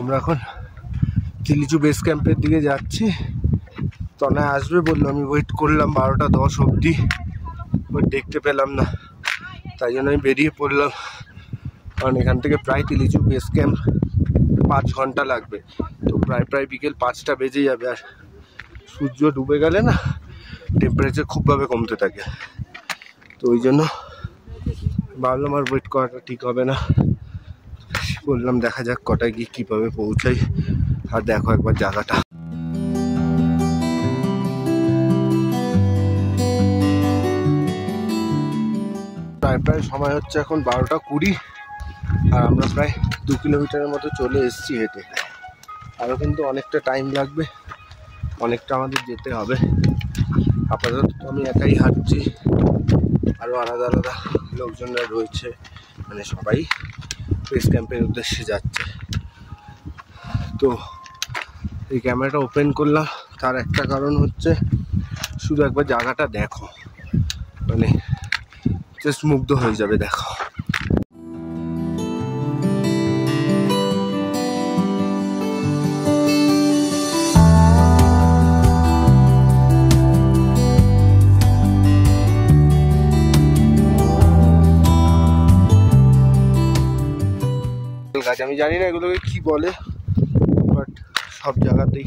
আমরা এখন চিলিচু বেস ক্যাম্পের দিকে যাচ্ছি। তনয় আসবে বললো, আমি ওয়েট করলাম 12টা 10 অবধি, ওই দেখতে পেলাম না, তাই জন্য আমি বেরিয়ে পড়লাম। কারণ এখান থেকে প্রায় চিলিচু বেস ক্যাম্প 5 ঘন্টা লাগবে, তো প্রায় বিকেল 5টা বেজে যাবে। আর সূর্য ডুবে গেলে না টেম্পারেচার খুবভাবে কমতে থাকে, তো ওই জন্য ভাবলাম আর ওয়েট করাটা ঠিক হবে না। বললাম দেখা যাক কটায় গিয়ে কীভাবে পৌঁছাই। আর দেখো একবার জায়গাটা, প্রায় সময় হচ্ছে এখন 12টা 20, আর আমরা প্রায় 2 কিলোমিটারের মতো চলে এসেছি হেঁটে। আরও কিন্তু অনেকটা টাইম লাগবে, অনেকটা আমাদের যেতে হবে। আপাতত আমি একাই হাঁটছি, আরও আলাদা আলাদা লোকজনরা রয়েছে, মানে সবাই বেস ক্যাম্পের উদ্দেশ্যে যাচ্ছে। তো এই ক্যামেরাটা ওপেন করলাম তার একটা কারণ হচ্ছে শুধু একবার জায়গাটা দেখো, মানে জাস্ট মুগ্ধ হয়ে যাবে। দেখো গাছ, আমি জানি না এগুলোকে কি বলে, বাট সব জায়গাতেই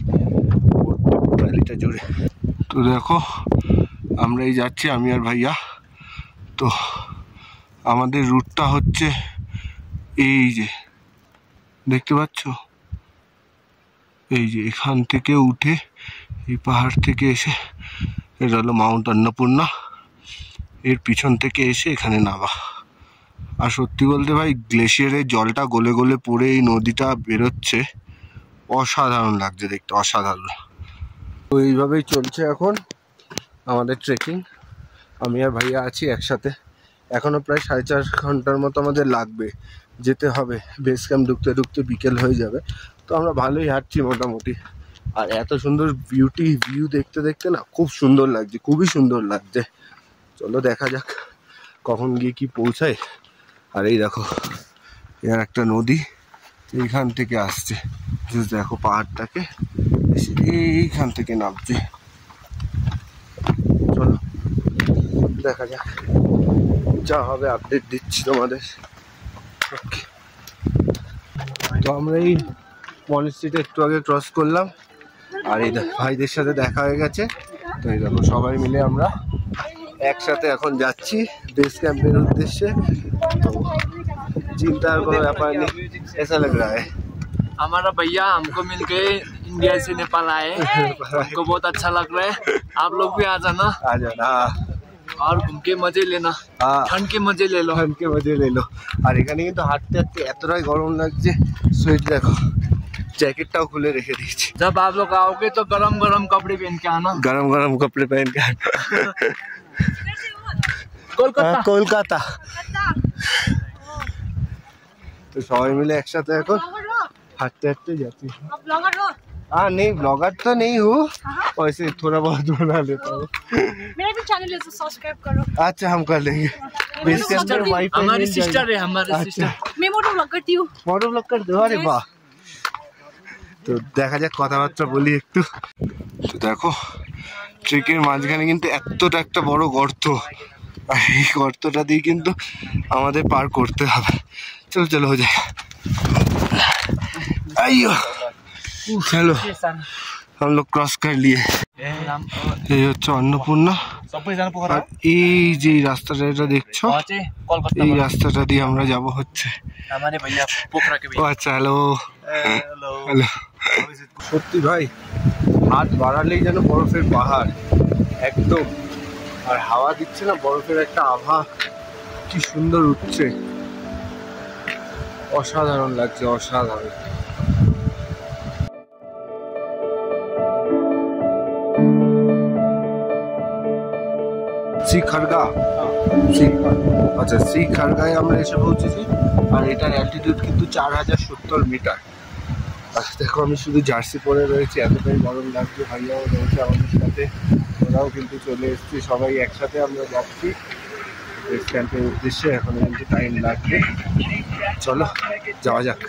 ভ্যালিটা জুড়ে। তো দেখো আমরা এই যাচ্ছি, আমি আর ভাইয়া। তো আমাদের রুটটা হচ্ছে এই যে দেখতে পাচ্ছ, এই যে এখান থেকে উঠে এই পাহাড় থেকে এসে, এটা হলো মাউন্ট অন্নপূর্ণা, এর পিছন থেকে এসে এখানে নামা। আর সত্যি বলতে ভাই, গ্লেশিয়ারের জলটা গলে গলে পড়ে এই নদীটা বেরোচ্ছে, অসাধারণ লাগছে দেখতে, অসাধারণ। তো এইভাবেই চলছে এখন আমাদের ট্রেকিং। আমি আর ভাইয়া আছি একসাথে। এখনও প্রায় 4.5 ঘন্টার মতো আমাদের লাগবে, যেতে হবে। বেস ক্যাম্প ঢুকতে ঢুকতে বিকেল হয়ে যাবে। তো আমরা ভালোই হাঁটছি মোটামুটি। আর এত সুন্দর ভিউ দেখতে দেখতে না খুব সুন্দর লাগছে, খুবই সুন্দর লাগছে। চলো দেখা যাক কখন গিয়ে কি পৌঁছায়। আর এই দেখো এর একটা নদী এইখান থেকে আসছে, দেখো পাহাড়টাকে এইখান থেকে নামছে। চলো দেখা যাক, যা হবে আপডেট দিচ্ছি তোমাদের। তো আমরা এই মনেস্ট্রিটা একটু আগে ক্রস করলাম, আর এই ভাইদের সাথে দেখা হয়ে গেছে। তো এই দেখো সবাই মিলে আমরা একসাথে এখন যাচ্ছি বেস ক্যাম্পের উদ্দেশ্যে। তো চিন্তার কোনো ব্যাপার নেই, ऐसा लग रहा है। हमारा भैया हमको मिलके इंडिया से नेपाल आए, हमको बहुत अच्छा लग रहा है। आप लोग भी आ जाना और घूम के मजे लेना, ठंड के मजे ले लो, ठंड के मजे ले लो। আর এখানে কিন্তু হাঁটতে হাঁটতে এতটাই গরম লাগছে, সোয়েট দেখো जैकेटটাও খুলে রেখে দিয়েছি। जब आप लोग आओगे तो गरम गरम कपड़े पहन के आना, गरम गरम कपड़े पहन के आना। কলকাতা। तो সবাই মিলে একসাথে এখন হাঁটতে হাঁটতে যাচ্ছি। हाँ नहीं, ब्लॉगर तो नहीं हूँ, वैसे थोड़ा बहुत बना लेता हूँ। मेरा भी चैनल है तो सब्सक्राइब करो। अच्छा हम कर लेंगे। हमारी सिस्टर है, हमारी सिस्टर। मैं मोटो ब्लॉग करती हूँ। मोटो ब्लॉग कर दो, अरे वाह। তো দেখা যাক, কথাবার্তা বলি একটু। তো দেখো ট্রেকের মাঝখানে কিন্তু এতটা একটা বড় গর্ত, আর এই গর্তটা দিয়ে কিন্তু আমাদের পার করতে হবে। চলো চলো হয়ে যায়। আইয়ো चलो हम लोग क्रॉस कर लिए। এই হচ্ছে অন্নপূর্ণা, আর এই যে রাস্তাটা এটা দেখছো, এই রাস্তাটা দিয়ে আমরা যাব হচ্ছে। আচ্ছা হ্যালো হ্যালো। সত্যি ভাই, হাত বাড়ালেই যেন বরফের পাহাড় একদম, আর হাওয়া দিচ্ছে না, বরফের একটা আভা, কি সুন্দর উঠছে, অসাধারণ লাগছে, অসাধারণ। শ্রীখড়গা, আচ্ছা শ্রীখড়গায় আমরা এসে পৌঁছেছি, আর এটার অ্যালটিটিউড কিন্তু 4070 মিটার। আচ্ছা দেখো আমি শুধু জার্সি পরে রয়েছি, এতটাই গরম লাগছে। ভাইয়াও রয়েছে আমাদের সাথে, ওরাও কিন্তু চলে এসছে, সবাই একসাথে আমরা যাচ্ছি বেস ক্যাম্পের উদ্দেশ্যে। এখন কিন্তু টাইম লাগবে, চলো যাওয়া যাক।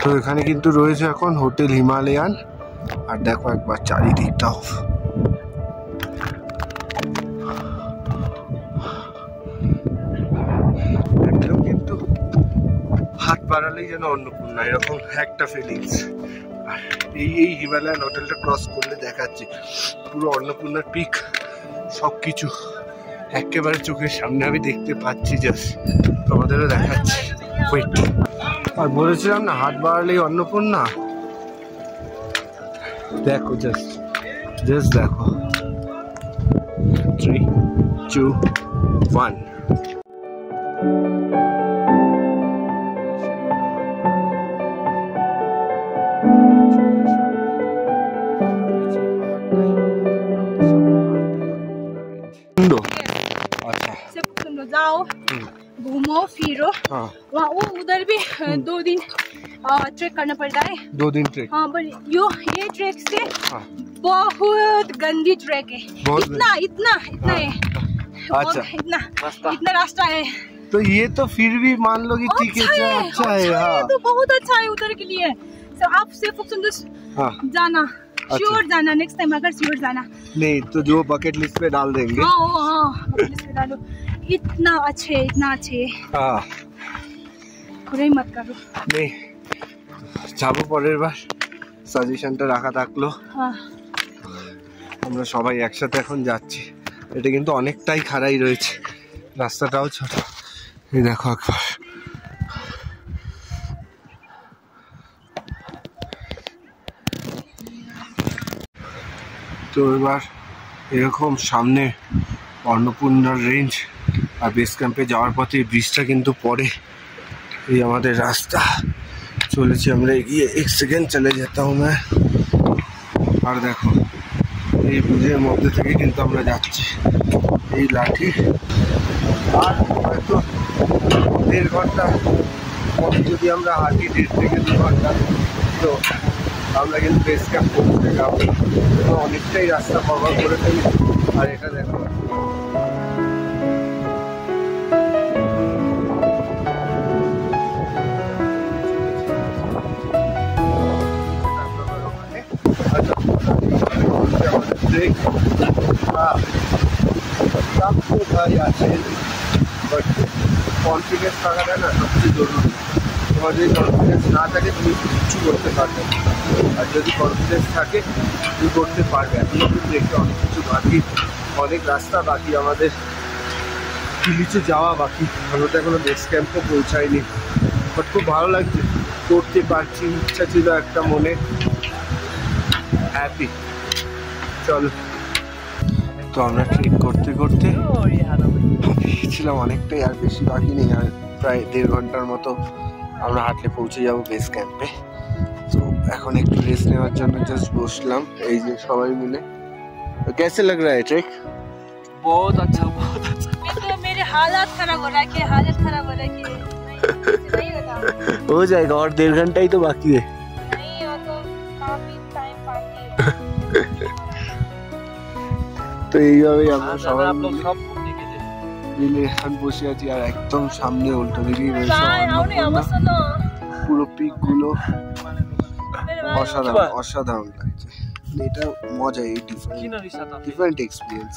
তো এখানে কিন্তু রয়েছে এখন হোটেল হিমালয়ান। আর দেখো একবার চারিদিকটাও, একদম কিন্তু হাত বাড়ালেই যেন অন্নপূর্ণা, এরকম একটা ফিলিংস। আর এই হিমালয়ান হোটেলটা ক্রস করলে দেখাচ্ছে পুরো অন্নপূর্ণার পিক, সবকিছু একেবারে চোখের সামনে আমি দেখতে পাচ্ছি। জাস্ট তোমাদেরও দেখাচ্ছি, ওয়েট। আর বলেছিলাম না হাত বাড়ালেই অন্নপূর্ণা, দেখো জাস্ট দেখো। 3, 2, 1। जाओ घूमो फिरो। वहाँ वो उधर भी 2 दिन ट्रेक करना पड़ता है। 2 दिन ट्रेक? हाँ, पर ये ट्रेक से बहुत गंदी ट्रेक है। इतना इतना इतना है। अच्छा, इतना रास्ता है। तो ये तो फिर भी मान लो कि ठीक है, अच्छा है। हाँ, तो बहुत अच्छा है उधर के लिए। आप सिर्फ जाना, श्योर जाना, नेक्स्ट टाइम अगर श्योर जाना। नहीं तो जो बकेट लिस्ट पे डाल देंगे। हाँ, बकेट लिस्ट पे डालो। इतना अच्छे, इतना अच्छे। हाँ, ঘুরেই মত করো। নেই যাবো পরের বার, সাজেশনটা রাখা থাকলো। আমরা সবাই একসাথে এখন যাচ্ছি। এটা কিন্তু অনেকটাই খাড়াই রয়েছে, রাস্তাটাও ছোট। এই দেখো একবার, তো এবার এরকম সামনে অন্নপূর্ণার রেঞ্জ আর বেস ক্যাম্পে যাওয়ার পথে ব্রিজটা কিন্তু পড়ে। এই আমাদের রাস্তা, চলেছি আমরা এগিয়ে। 1 সেকেন্ড চলে যেতে হবে। আর দেখো এই ব্রিজের মধ্যে থেকে কিন্তু আমরা যাচ্ছি। এই লাঠি আর হয়তো 1.5 ঘন্টা যদি আমরা হাঁটি, 1.5 থেকে 2 ঘন্টা, তো আমরা কিন্তু বেস ক্যাম্প পৌঁছে যাবো। অনেকটাই রাস্তা কভার করে ফেলি। আর এটা দেখো, কনফিডেন্স থাকাটা না সবচেয়ে জরুরি। তোমার যদি কনফিডেন্স না থাকে তুমি কিচ্ছু করতে পারবে না, আর যদি কনফিডেন্স থাকে তুমি করতে পারবে। এখনো কিন্তু দেখতে অনেক কিছু বাকি, অনেক রাস্তা বাকি, আমাদের নিচে যাওয়া বাকি। আমরা তো এখনো বেস ক্যাম্পও পৌঁছাইনি, বাট খুব ভালো লাগছে, করতে পারছি। ইচ্ছা ছিল একটা মনে, হ্যাপি। চলো, তো আমরা ট্রেক করতে করতে ছিলাম অনেকটাই, আর বেশি বাকি নেই। আর প্রায় 1.5 ঘন্টার মতো আমরা হাঁটলে পৌঁছে যাবো বেস ক্যাম্পে। তো এখন একটু রেস্ট নেওয়ার জন্য জাস্ট বসলাম, এই যে সবাই মিলে। कैसे लग रहा है ट्रेक? बहुत अच्छा, बहुत अच्छा। मेरे हालत खराब हो रहा है, हालत खराब हो रहा है कि नहीं होगा। हो जाएगा, और 1.5 घंटा ही तो बाकी है। नहीं, वो तो काफी टाइम बाकी है। তো এইভাবেই আমরা সবাই মিলে এখন বসে আছি। আর একদম সামনে উল্টো দিকেই রয়েছে পুরো পিক গুলো। অসাধারণ, অসাধারণ লাগছে। এটা মজা, এই ডিফারেন্ট এক্সপিরিয়েন্স।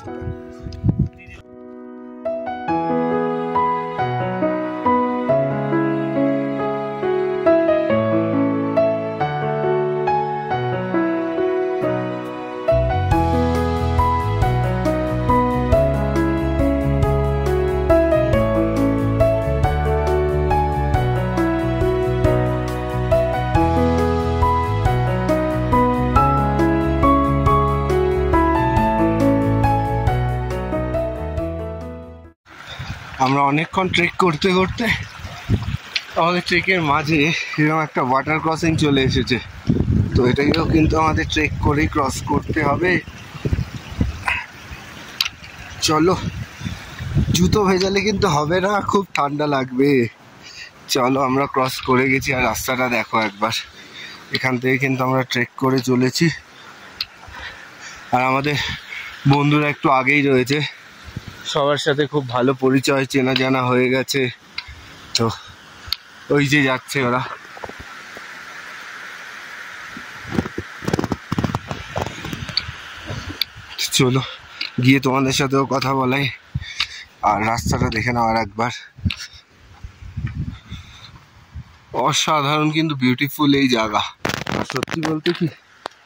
আমরা অনেকক্ষণ ট্রেক করতে করতে আমাদের ট্রেকের মাঝে এরকম একটা ওয়াটার ক্রসিং চলে এসেছে। তো এটাকেও কিন্তু আমাদের ট্রেক করেই ক্রস করতে হবে। চলো, জুতো ভেজালে কিন্তু হবে না, খুব ঠান্ডা লাগবে। চলো, আমরা ক্রস করে গেছি। আর রাস্তাটা দেখো একবার, এখান থেকে কিন্তু আমরা ট্রেক করে চলেছি। আর আমাদের বন্ধুরা একটু আগেই রয়েছে, সবার সাথে খুব ভালো পরিচয়, চেনা জানা হয়ে গেছে। তো ওই যে যাচ্ছে ওরা, চলো গিয়ে তোমাদের সাথেও কথা বলাই আর রাস্তাটা দেখে নাও আর একবার। অসাধারণ কিন্তু বিউটিফুল এই জায়গা। আর সত্যি বলতে কি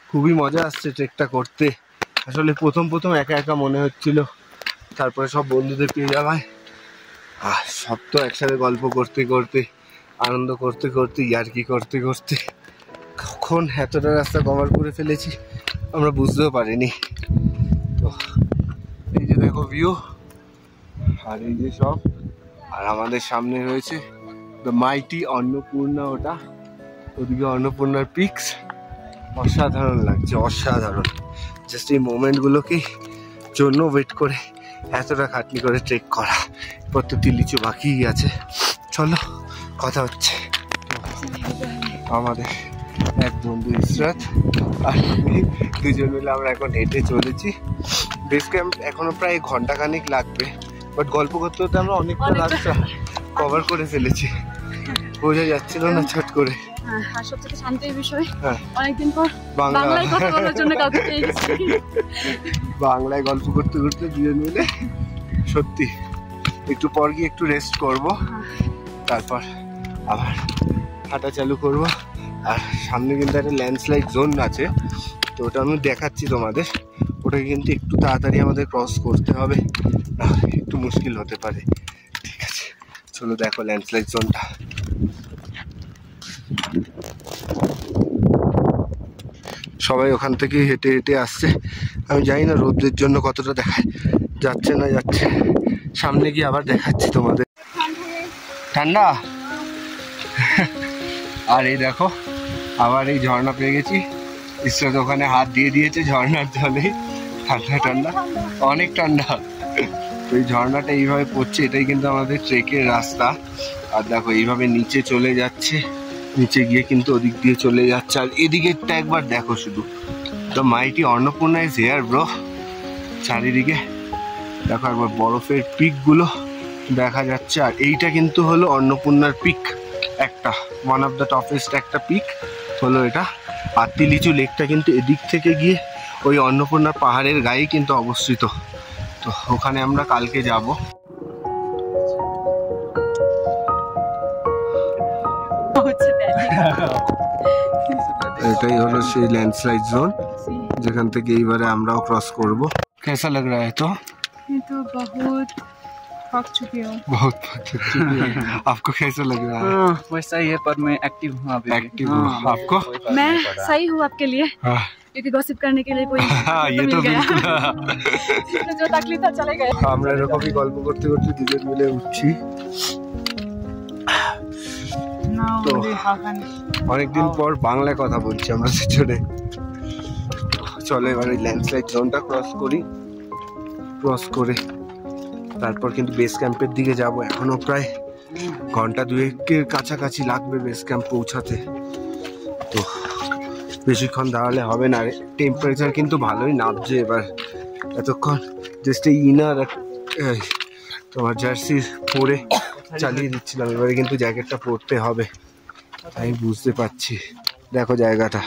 খুবই মজা আসছে ট্রেকটা করতে। আসলে প্রথম একা একা মনে হচ্ছিল, তারপরে সব বন্ধুদের পেয়ে যাওয়ায় আর সব তো একসাথে গল্প করতে করতে আনন্দ করতে করতে ইয়ার্কি করতে করতে কখন এতটা রাস্তা কভার করে ফেলেছি আমরা বুঝতেও পারিনি। তো এই যে দেখো ভিউ, আর এই যে সব, আর আমাদের সামনে রয়েছে দ্য মাইটি অন্নপূর্ণা, ওদিকে অন্নপূর্ণার পিকস। অসাধারণ লাগছে, অসাধারণ। জাস্ট এই মোমেন্টগুলোকে জন্য ওয়েট করে এতটা খাটনি করে ট্রেক করা। এরপর তো তিলিচু বাকিই আছে। চলো কথা হচ্ছে। আমাদের এক বন্ধু ইসরাত আর আমি দুজন মিলে আমরা এখন হেঁটে চলেছি। বেস ক্যাম্প এখনো প্রায় ঘন্টাখানেক লাগবে, বাট গল্প করতে করতে আমরা অনেকটা রাস্তা কভার করে ফেলেছি, বোঝা যাচ্ছিল না ছট করে। আর সবথেকে শান্তির বিষয় অনেকদিন পর বাংলায় কথা বলার জন্য কাউকে পেয়ে গেছি। বাংলায় গল্প করতে করতে দুজন মিলে সত্যি একটু পর গিয়ে একটু রেস্ট করব, তারপর আবার হাঁটা চালু করব। আর সামনে কিন্তু একটা ল্যান্ডস্লাইড জোন আছে, তো ওটা আমি দেখাচ্ছি তোমাদের। ওটাকে কিন্তু একটু তাড়াতাড়ি আমাদের ক্রস করতে হবে, না একটু মুশকিল হতে পারে। ঠিক আছে চলো দেখো ল্যান্ডস্লাইড জোনটা। সবাই ওখান থেকে হেঁটে হেঁটে আসছে। আমি জানি না রোদ্রের জন্য কতটা দেখায় যাচ্ছে না যাচ্ছে, সামনে গিয়ে আবার দেখাচ্ছি তোমাদের। ঠান্ডা। আর এই দেখো আবার এই ঝর্ণা পেয়ে গেছি। ঈশ্বর ওখানে হাত দিয়ে দিয়েছে ঝর্ণার জলে, ঠান্ডা ঠান্ডা, অনেক ঠান্ডা। তো এই ঝর্ণাটা এইভাবে পড়ছে, এটাই কিন্তু আমাদের ট্রেকের রাস্তা। আর দেখো এইভাবে নিচে চলে যাচ্ছে, নিচে গিয়ে কিন্তু ওদিক দিয়ে চলে যাচ্ছে। আর এদিকেরটা একবার দেখো শুধু, the mighty Annapurna is here bro. চারিদিকে দেখো একবার বরফের পিকগুলো দেখা যাচ্ছে। আর এইটা কিন্তু হলো অন্নপূর্ণার পিক, একটা ওয়ান অফ দ্য টপেস্ট একটা পিক হলো এটা। আর তিলিচু লেকটা কিন্তু এদিক থেকে গিয়ে ওই অন্নপূর্ণার পাহাড়ের গায়ে কিন্তু অবস্থিত। তো ওখানে আমরা কালকে যাব। এটাই হলো সেই ল্যান্ডস্লাইড জোন যেখান থেকে এইবারে আমরাও ক্রস করব। कैसा लग रहा है? तो मैं तो बहुत थक चुकी हूँ। बहुत थक चुकी हूँ। आपको कैसा लग रहा है? वैसा ही है पर मैं एक्टिव हूँ अभी। एक्टिव हूँ। आपको? मैं सही हूँ आपके लिए, क्योंकि गॉसिप करने के लिए कोई ये तो बिल्कुल जो तकलीफ था चले गए। আমরা এরকমই গল্প করতে করতে দুজন মিলে উঠছি। তো অনেকদিন পর বাংলায় কথা বলছি আমরা দুজনে। চলো এবার এই ল্যান্ডস্লাইড জোনটা ক্রস করি, ক্রস করে তারপর কিন্তু বেস ক্যাম্পের দিকে যাব। এখনো প্রায় ঘন্টা দুয়েকের কাছাকাছি লাগবে বেস ক্যাম্প পৌঁছাতে। তো বেশিক্ষণ দাঁড়ালে হবে না। টেম্পারেচার কিন্তু ভালোই নামছে এবার। এতক্ষণ জাস্ট এই ইনার তোমার জার্সি পরে চালিয়ে দিচ্ছিলাম, এবারে কিন্তু জ্যাকেটটা পরতে হবে, আমি বুঝতে পারছি। দেখো জায়গাটা,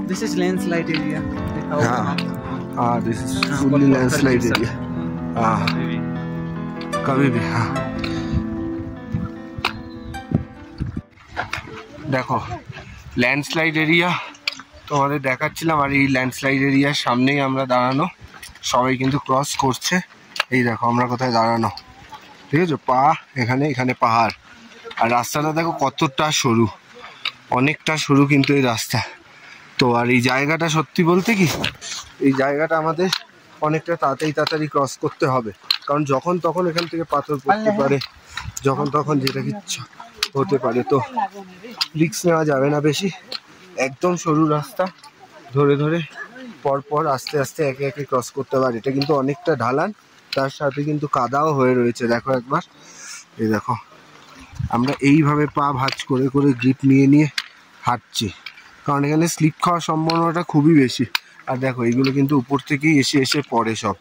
This is landslide area. हाँ this is fully landslide area. हाँ कभी भी। हाँ দেখো ল্যান্ডস্লাইড এরিয়া তোমাদের দেখাচ্ছিলাম। আর এই ল্যান্ডস্লাইড এরিয়ার সামনেই আমরা দাঁড়ানো, সবাই কিন্তু ক্রস করছে। এই দেখো আমরা কোথায় দাঁড়ানো, ঠিক আছে? পা এখানে, এখানে পাহাড়। আর রাস্তাটা দেখো কতটা সরু, অনেকটা সরু কিন্তু এই রাস্তা। তো আর এই জায়গাটা সত্যি বলতে কি, এই জায়গাটা আমাদের অনেকটা তাড়াতাড়ি ক্রস করতে হবে, কারণ যখন তখন এখান থেকে পাথর পড়তে পারে, যখন তখন যেটা ইচ্ছা হতে পারে। তো রিস্ক নেওয়া যাবে না বেশি, একদম সরু রাস্তা ধরে ধরে পরপর আস্তে আস্তে একে একে ক্রস করতে পারে। এটা কিন্তু অনেকটা ঢালান, তার সাথে কিন্তু কাদাও হয়ে রয়েছে। দেখো একবার, এই দেখো আমরা এইভাবে পা ভাঁজ করে করে গ্রিপ নিয়ে নিয়ে হাঁটছি, কারণ এখানে স্লিপ খাওয়ার সম্ভাবনাটা খুবই বেশি। আর দেখো এইগুলো কিন্তু উপর থেকেই এসে এসে পড়ে সব।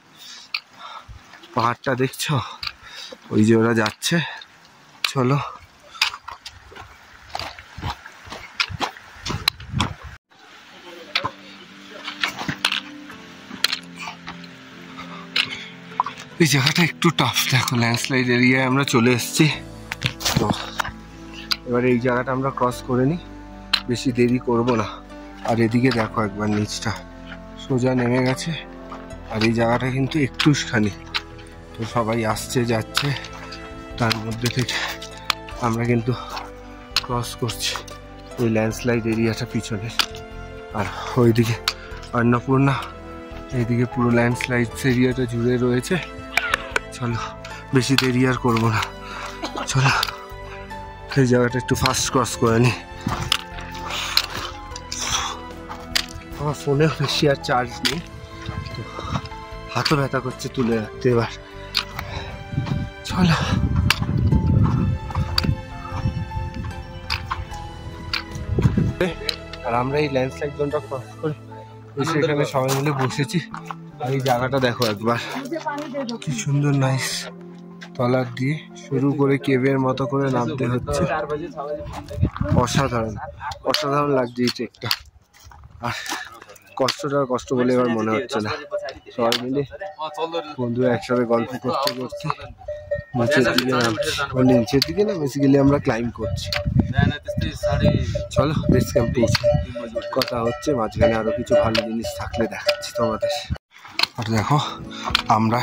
পাহাড়টা দেখছো, ওই যে ওরা যাচ্ছে। চলো এই জায়গাটা একটু টাফ, দেখো ল্যান্ডস্লাইড এরিয়ায় আমরা চলে এসেছি। তো এবারে এই জায়গাটা আমরা ক্রস করে নিই, বেশি দেরি করব না। আর এদিকে দেখো একবার নিচটা সোজা নেমে গেছে, আর এই জায়গাটা কিন্তু একটুখানি, তো সবাই আসছে যাচ্ছে, তার মধ্যে থেকে আমরা কিন্তু ক্রস করছি ওই ল্যান্ডস্লাইড এরিয়াটা পিছনে। আর ওইদিকে অন্নপূর্ণা, এইদিকে পুরো ল্যান্ডস্লাইড এরিয়াটা জুড়ে রয়েছে। চলো বেশি দেরি আর করবো না, চলো এই জায়গাটা একটু ফাস্ট ক্রস করে নিই। আমার ফোনে বেশি আর চার্জ নেই, তো হাতও ব্যথা করছে তুলে রাখতে। এবার চলো আর আমরা এই ল্যান্ডস্লাইড জোনটা ক্রস করে সেখানে সবাই মিলে বসেছি। আর এই জায়গাটা দেখো একবার, কি সুন্দর নাইস, তলার দিয়ে শুরু করে কেবের মতো করে নামতে হচ্ছে। অসাধারণ অসাধারণ লাগছে এই ট্রেকটা। আর কষ্ট বলে এবার মনে হচ্ছে না, সবাই মিলে বন্ধুরা একসাথে গল্প করতে করতে নিচের দিকে না বেসিক্যালি আমরা ক্লাইম্ব করছি। চলো বেস ক্যাম্প পৌঁছে কথা হচ্ছে, মাঝখানে আরো কিছু ভালো জিনিস থাকলে দেখাচ্ছি তোমাদের। আর দেখো আমরা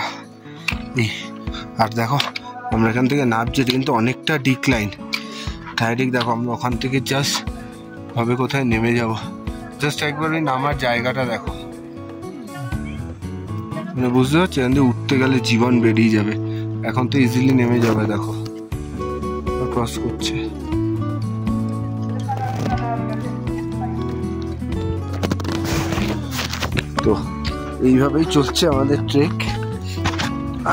এখান থেকে নামছি, কিন্তু অনেকটা ডিক্লাইন। ডাইরেক্ট দেখো আমরা ওখান থেকে জাস্ট ভাবে কোথায় নেমে যাব, জাস্ট একবার ওই নামার জায়গাটা দেখো, মানে বুঝতে পারছি এখান থেকে উঠতে গেলে জীবন বেরিয়ে যাবে। এখন তো ইজিলি নেমে যাবে, দেখো ক্রস করছে। তো এইভাবেই চলছে আমাদের ট্রেক।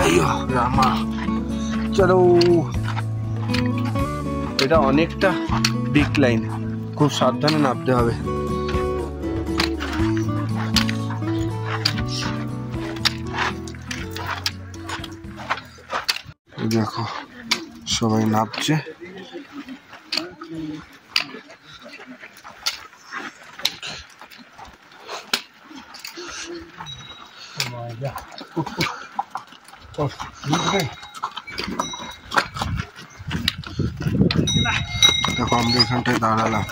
আইয়ো রামা, চলো। এটা অনেকটা ডিক্লাইন, খুব সাবধানে নামতে হবে। দেখো সবাই নামছে। দেখো আমরা এখানটায় দাঁড়ালাম,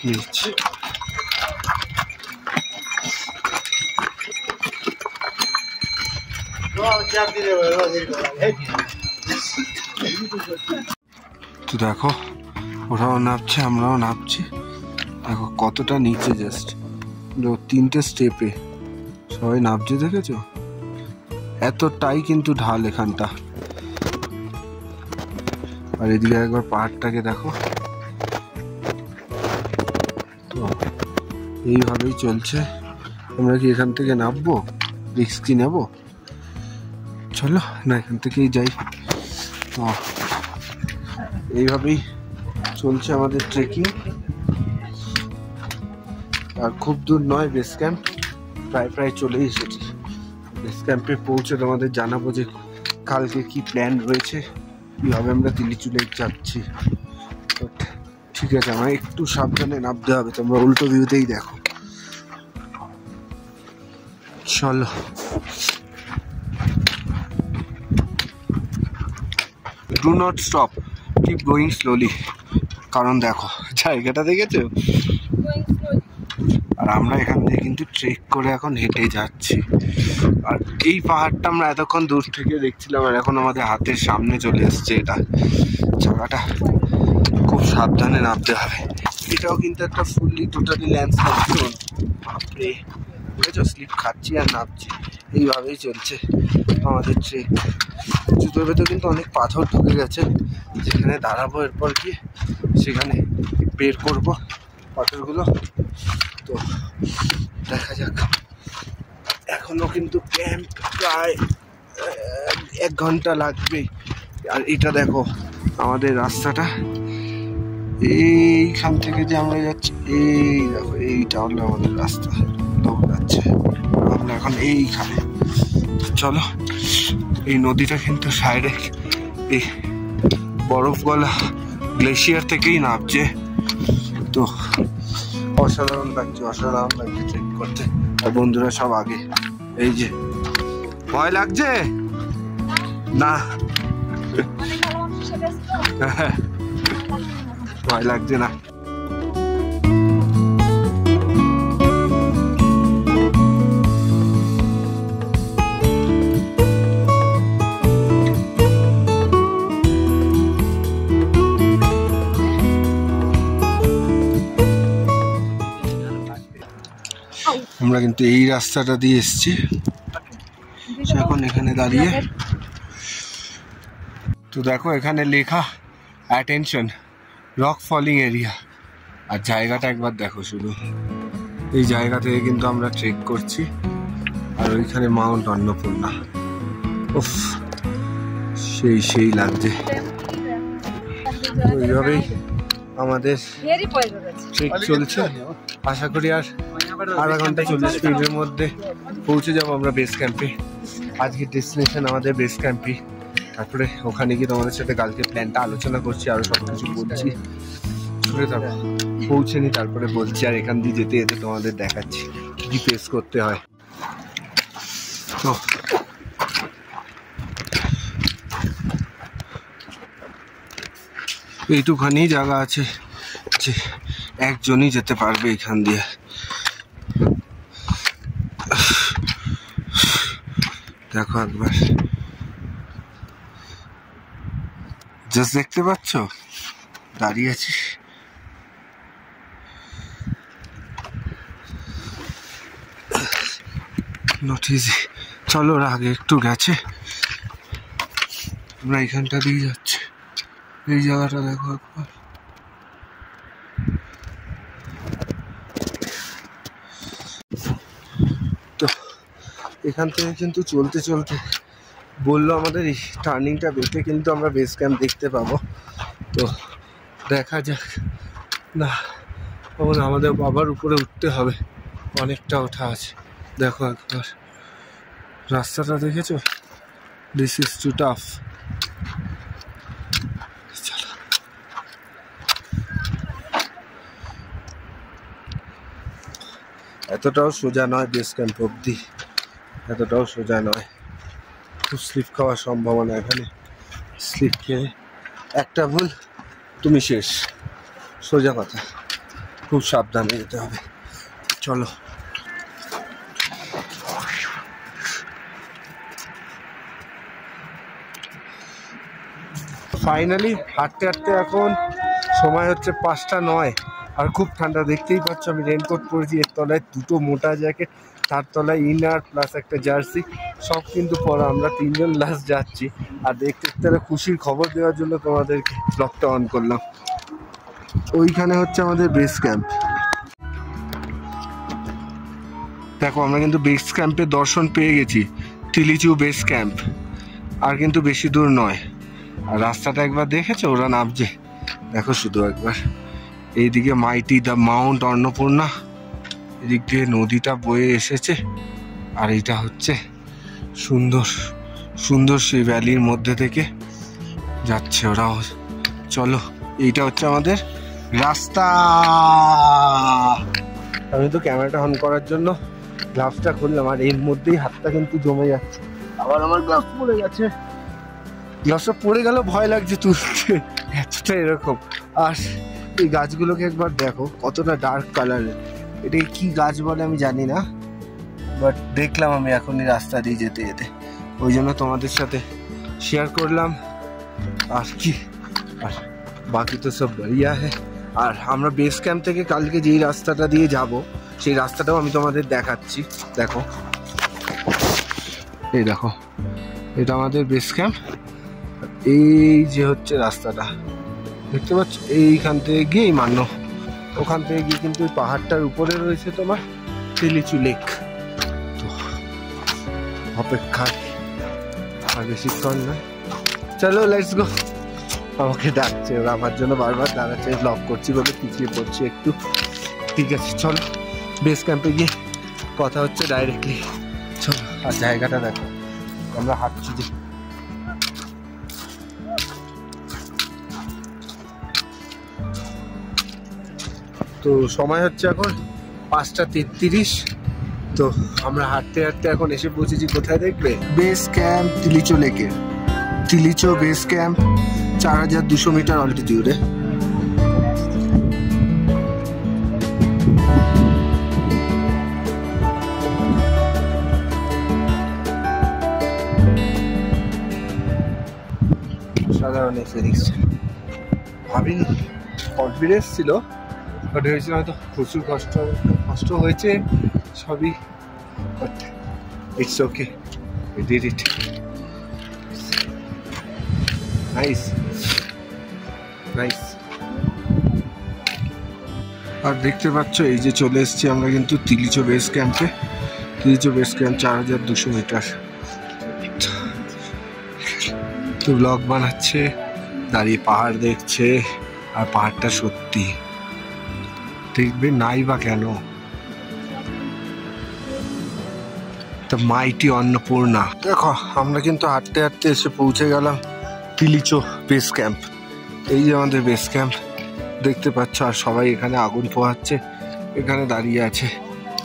নিচ্ছি। তো দেখো ওরাও নামছে, আমরাও নামছি। দেখো কতটা নিচে, জাস্ট 3টে স্টেপে সবাই নামছে, দেখেছো? এতটাই কিন্তু ঢাল এখানটা। আর এদিকে একবার পাহাড়টাকে দেখো। তো এইভাবেই চলছে। আমরা কি এখান থেকে নামবো, রিস্ক কি নেবো? চলো না এখান থেকেই যাই। তো এইভাবেই চলছে আমাদের ট্রেকিং। আর খুব দূর নয় বেস ক্যাম্প, প্রায় চলে এসেছি। বেস ক্যাম্পে পৌঁছে তোমাদের জানাবো যে কালকে কি প্ল্যান রয়েছে, কীভাবে আমরা তিলিচুলে যাচ্ছি। তো ঠিক আছে, আমার একটু সাবধানে নামতে হবে, তোমরা উল্টো ভিউতেই দেখো। চলো do not stop, keep going slowly. কারণ দেখো জায়গাটা দেখেছো? আর আমরা এখান থেকে কিন্তু ট্রেক করে এখন হেঁটে যাচ্ছি। আর এই পাহাড়টা আমরা এতক্ষণ দূর থেকে দেখছিলাম, আর এখন আমাদের হাতের সামনে চলে এসছে। এটা জায়গাটা খুব সাবধানে নামতে হবে। এটাও কিন্তু একটা ফুললি টোটালি ল্যান্ডস্লাইড জোন। বাপরে, বুঝেছো? স্লিপ খাচ্ছি আর নামছি, এইভাবেই চলছে আমাদের ট্রেক। জুতোর ভেতর কিন্তু অনেক পাথর ঢুকে গেছে, যেখানে দাঁড়াবো এরপর কি সেখানে বের করবো পাথরগুলো। তো দেখা যাক। এখনো কিন্তু ক্যাম্প প্রায় 1 ঘন্টা লাগবেই। আর এটা দেখো আমাদের রাস্তাটা, এইখান থেকে যে আমরা যাচ্ছি, এই দেখো এইটা হলো আমাদের রাস্তা, দৌড়াচ্ছে। আমরা এখন এইখানে। চলো, এই নদীটা কিন্তু সাইডে এই বরফ গলা গ্লেশিয়ার থেকেই নামছে। তো অসাধারণ লাগছে ট্রেক করতে। আর বন্ধুরা সব আগে। এই যে ভয় লাগছে না? ভয় লাগছে না? আমরা কিন্তু এই রাস্তাটা দিয়ে এসেছি, এখন এখানে দাঁড়িয়ে। তো দেখো এখানে লেখা অ্যাটেনশন রক ফলিং এরিয়া, আর জায়গাটা একবার দেখো শুধু। এই জায়গা থেকে কিন্তু আমরা ট্রেক করছি, আর ওইখানে মাউন্ট অন্নপূর্ণা। উফ, সেই লাগছে। ওইভাবেই আমাদের ট্রেক চলছে। আশা করি আর আধা ঘন্টা 40 মিনিটের মধ্যে পৌঁছে যাবো আমরা বেস ক্যাম্পে। আজকের ডেস্টিনেশন আমাদের বেস ক্যাম্পে। তারপরে ওখানে গিয়ে তোমাদের সাথে কালকে প্ল্যানটা আলোচনা করছি, আরো সব কিছু বলছি। পৌঁছে নি তারপরে বলছি। আর এখান দিয়ে যেতে যেতে তোমাদের দেখাচ্ছি কি ফেস করতে হয়। তো এইটুখানি জায়গা আছে যে একজনই যেতে পারবে এখান দিয়ে। দেখো একবার জাস্ট দেখতে পাচ্ছ, দাঁড়িয়ে আছি। Not easy. চলো ওরা আগে একটু গেছে, আমরা এইখানটা দিয়ে যাচ্ছি। এই জায়গাটা দেখো একবার। তো এখান থেকে কিন্তু চলতে চলতে বললো আমাদের এই টার্নিংটা বেঁকে কিন্তু আমরা বেস ক্যাম্প দেখতে পাবো। তো দেখা যাক। না তখন আমাদের বাবার উপরে উঠতে হবে, অনেকটা ওঠা আছে। দেখো একবার রাস্তাটা দেখেছো? This is too tough. চলো এতটাও সোজা নয় বেস ক্যাম্প অব্দি, এতটাও সোজা নয়। খুব স্লিপ খাওয়ার সম্ভাবনা এখানে। স্লিপ খেয়ে একটা ভুল তুমি শেষ, সোজা কথা। খুব সাবধানে যেতে হবে। চলো ফাইনালি হাঁটতে হাঁটতে এখন সময় হচ্ছে 5:09, আর খুব ঠান্ডা। দেখতেই পাচ্ছ আমি রেনকোট পরেছি, এর তলায় দুটো মোটা জ্যাকেট, তার তলায় ইনার প্লাস একটা জার্সি, সব কিন্তু পরা। আমরা 3 জন লাস্ট যাচ্ছি। আর দেখতে দেখতে খুশির খবর দেওয়ার জন্য তোমাদেরকে ব্লগটা অন করলাম। ওইখানে হচ্ছে আমাদের বেস ক্যাম্প। দেখো আমরা কিন্তু বেস ক্যাম্পের দর্শন পেয়ে গেছি, তিলিচু বেস ক্যাম্প। আর কিন্তু বেশি দূর নয়। আর রাস্তাটা একবার দেখেছো ওরা নামছে, দেখো শুধু একবার। এইদিকে মাইটি দ্য মাউন্ট অন্নপূর্ণা, এদিক দিয়ে নদীটা বয়ে এসেছে। আর এইটা হচ্ছে সুন্দর সুন্দর সেই ভ্যালির মধ্যে থেকে যাচ্ছে ওরাও। চলো এইটা হচ্ছে আমাদের রাস্তা। আমি তো ক্যামেরাটা অন করার জন্য গ্লাভসটা খুললাম, আর এর মধ্যেই হাতটা কিন্তু জমে যাচ্ছে। আবার আমার গ্লাভস পড়ে গেছে। গ্লাভসটা পড়ে গেল, ভয় লাগছে তুলতে, এতটা এরকম। আর এই গাছগুলোকে একবার দেখো কতটা ডার্ক কালারের। এটা কি গাছ বলে আমি জানি না, বাট দেখলাম আমি এখন এই রাস্তা দিয়ে যেতে যেতে, ওই জন্য তোমাদের সাথে শেয়ার করলাম। আর কি, আর বাকি তো সব বড়িয়া হ্যাঁ। আর আমরা বেস ক্যাম্প থেকে কালকে যেই রাস্তাটা দিয়ে যাব, সেই রাস্তাটাও আমি তোমাদের দেখাচ্ছি। দেখো এই দেখো, এটা আমাদের বেস ক্যাম্প। এই যে হচ্ছে রাস্তাটা দেখতে পাচ্ছ, এইখান থেকে গিয়েই মান্য, ওখান থেকে গিয়ে কিন্তু ওই পাহাড়টার উপরে রয়েছে তোমার তিলিচু লেক। তো অপেক্ষা আর বেশিক্ষণ নয়, চলো লেটস গো। আমাকে ডাকছে ওরা, আমার জন্য বারবার দাঁড়াচ্ছে, ব্লগ করছি বলে পিছিয়ে পড়ছি একটু। ঠিক আছে চলো বেস ক্যাম্পে গিয়ে কথা হচ্ছে ডাইরেক্টলি। চলো, আর জায়গাটা দেখো, আমরা হাঁটছি যে। তো সময় হচ্ছে এখন 5:33। তো আমরা হাঁটতে হাঁটতে এখন এসে পৌঁছেছি কোথায় দেখবে, বেস ক্যাম্প তিলিচো লেকের। তিলিচো বেস ক্যাম্প 4200 মিটার অল্টিটিউডে। সাধারণ ফিলিংস, ভাবিনি, কনফিডেন্স ছিল, বাট হয়েছিল হয়তো প্রচুর কষ্ট হয়েছে সবই, but it's okay, we did it. Nice nice. আর দেখতে পাচ্ছ এই যে চলে এসেছি আমরা কিন্তু তিলিচো বেস ক্যাম্পে। তিলিচো বেস ক্যাম্প 4200 মিটার। তো ব্লগ বানাচ্ছে, দাঁড়িয়ে পাহাড় দেখছে, আর পাহাড়টা সত্যি দেখবে নাই বা কেন, তো মাইটি অন্নপূর্ণা। দেখো আমরা কিন্তু হাঁটতে হাঁটতে এসে পৌঁছে গেলাম তিলিচো বেস ক্যাম্প। এই যে আমাদের বেস ক্যাম্প দেখতে পাচ্ছ, আর সবাই এখানে আগুন পোহাচ্ছে, এখানে দাঁড়িয়ে আছে,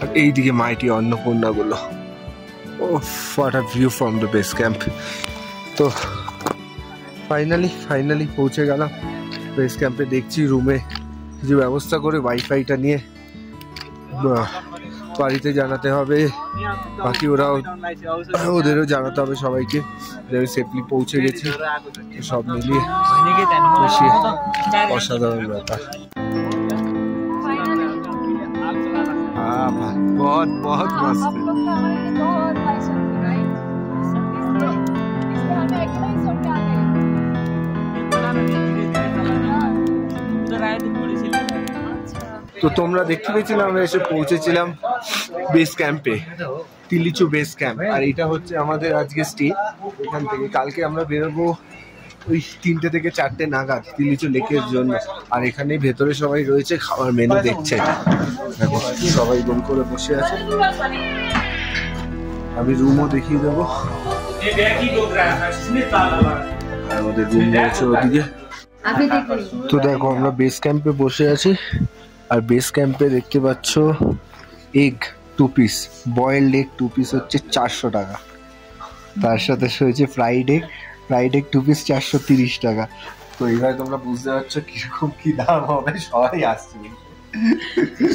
আর এইদিকে মাইটি অন্নপূর্ণা গুলো। Oh what a view from the base camp. তো ফাইনালি পৌঁছে গেলাম বেস ক্যাম্পে। দেখছি রুমে কিছু ব্যবস্থা করে ওয়াইফাইটা নিয়ে বাড়িতে জানাতে হবে, বাকি ওদেরও জানাতে হবে সবাইকে আমি সেফলি পৌঁছে গেছি। সব মিলিয়ে খুশি, অসাধারণ ব্যাপার। बहुत मस्त है। তো তোমরা দেখতে পেয়েছিলে আমরা এসে পৌঁছেছিলাম বেস ক্যাম্পে, তিলিচো বেস ক্যাম্প। আর এটা হচ্ছে আমাদের আজকে স্টে। এখান থেকে কালকে আমরা বেরোবো ওই 3টে থেকে 4টে নাগাদ তিলিচো লেকের জন্য। আর এখানে ভেতরে সবাই রয়েছে, খাবার মেনু দেখছে, দেখো সবাই গোল করে বসে আছে। আমি রুমও দেখিয়ে দেবো, আমাদের রুম রয়েছে ওদিকে। তো দেখো আমরা বেস ক্যাম্পে বসে আছি, আর বেস ক্যাম্পে দেখতে পাচ্ছ egg 2 piece, boiled egg 2 piece হচ্ছে 400 টাকা। তার সাথে হয়েছে ফ্রাইড এগ 2 পিস 430 টাকা। তো এইভাবে তোমরা বুঝতে পারছো কিরকম কি দাম হবে, সবাই আসছে।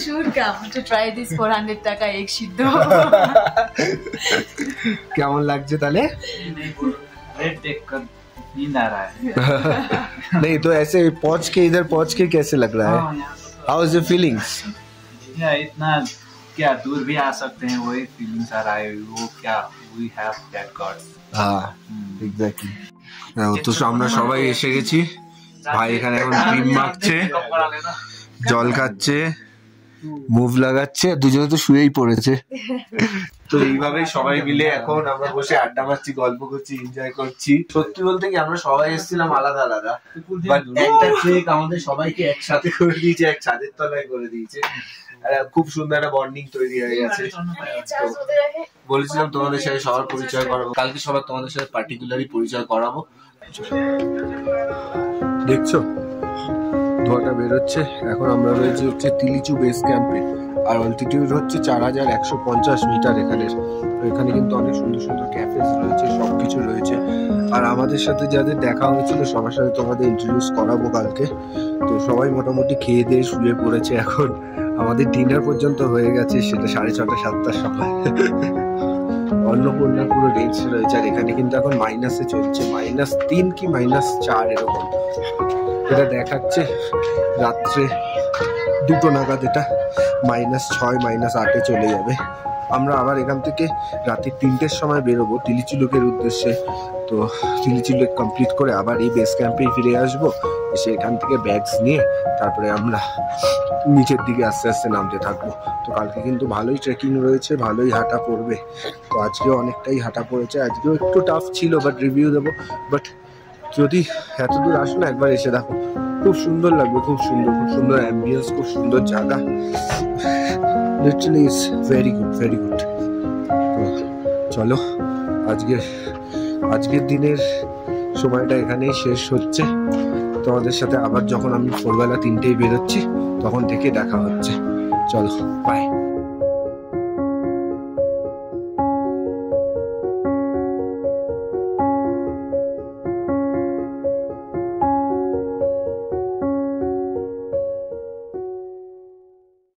Should come to try this 400 টাকা এগ সিদ্ধ। কেমন লাগছে তাহলে? नींद आ रहा है। नहीं तो ऐसे इधर पहुंच के कैसे लग रहा है? How is your feelings? इतना क्या दूर भी आ सकते हैं, वही फीलिंग्स आ रहा है। वो क्या we have that God। हाँ एग्जैक्टली। তো আমরা সবাই এসে গেছি, ভাই এখানে এখন ক্রিম মাখছে, জল খাচ্ছে, মুভ লাগাচ্ছে, দুজনে তো শুয়েই পড়েছে। তো এইভাবেই সবাই মিলে এখন আমরা বসে আড্ডা মারছি, গল্প করছি, এনজয় করছি। সত্যি বলতে কি আমরা সবাই এসেছিলাম আলাদা আলাদা, বাট একটা ট্রেক আমাদের সবাইকে একসাথে করে দিয়েছে, এক ছাদের তলায় করে দিয়েছে। খুব সুন্দর একটা বন্ডিং তৈরি হয়ে গেছে। বলেছিলাম তোমাদের সাথে সবার পরিচয় করাবো, কালকে সবার তোমাদের সাথে পার্টিকুলারই পরিচয় করাবো। দেখছো ধোঁয়াটা বেরোচ্ছে। এখন আমরা রয়েছি হচ্ছে তিলিচো বেস ক্যাম্পে, আর অল্টিটিউড হচ্ছে 4150 মিটার এখানে। এখানে কিন্তু অনেক সুন্দর সুন্দর ক্যাফেস রয়েছে, সবকিছু রয়েছে। আর আমাদের সাথে যাদের দেখা হয়েছিল সবার সাথে তোমাদের ইন্ট্রোডিউস করাবো কালকে। তো সবাই মোটামুটি খেয়ে দিয়ে শুয়ে পড়েছে। এখন আমাদের ডিনার পর্যন্ত হয়ে গেছে, সেটা 6:30 7টার সময়। অন্নপূর্ণা পুরো রেঞ্জ রয়েছে, আর এখানে কিন্তু এখন মাইনাসে চলছে, -3 কি -4 এরকম। এটা দেখাচ্ছে রাত্রে 2টো নাগাদ এটা -6 -8-এ চলে যাবে। আমরা আবার এখান থেকে রাতে 3টের সময় বেরোবো তিলিচো লেকের উদ্দেশ্যে। তো তিলিচো লেক কমপ্লিট করে আবার এই বেস ক্যাম্পেই ফিরে আসবো, এসে এখান থেকে ব্যাগস নিয়ে তারপরে আমরা নিচের দিকে আস্তে আস্তে নামতে থাকবো। তো কালকে কিন্তু ভালোই ট্রেকিং রয়েছে, ভালোই হাঁটা পড়বে। তো আজকেও অনেকটাই হাঁটা পড়েছে, আজকেও একটু টাফ ছিল, বাট রিভিউ দেবো। বাট যদি এত দূর আসো না, একবার এসে দেখো, খুব সুন্দর লাগবে, খুব সুন্দর অ্যাম্বিয়েন্স, খুব সুন্দর জায়গা। Literally it's very good. চলো আজকের দিনের সময়টা এখানেই শেষ হচ্ছে। তোমাদের সাথে আবার যখন আমি ভোরবেলা 3টেই বেরোচ্ছি তখন থেকে দেখা হচ্ছে। চলো বাই।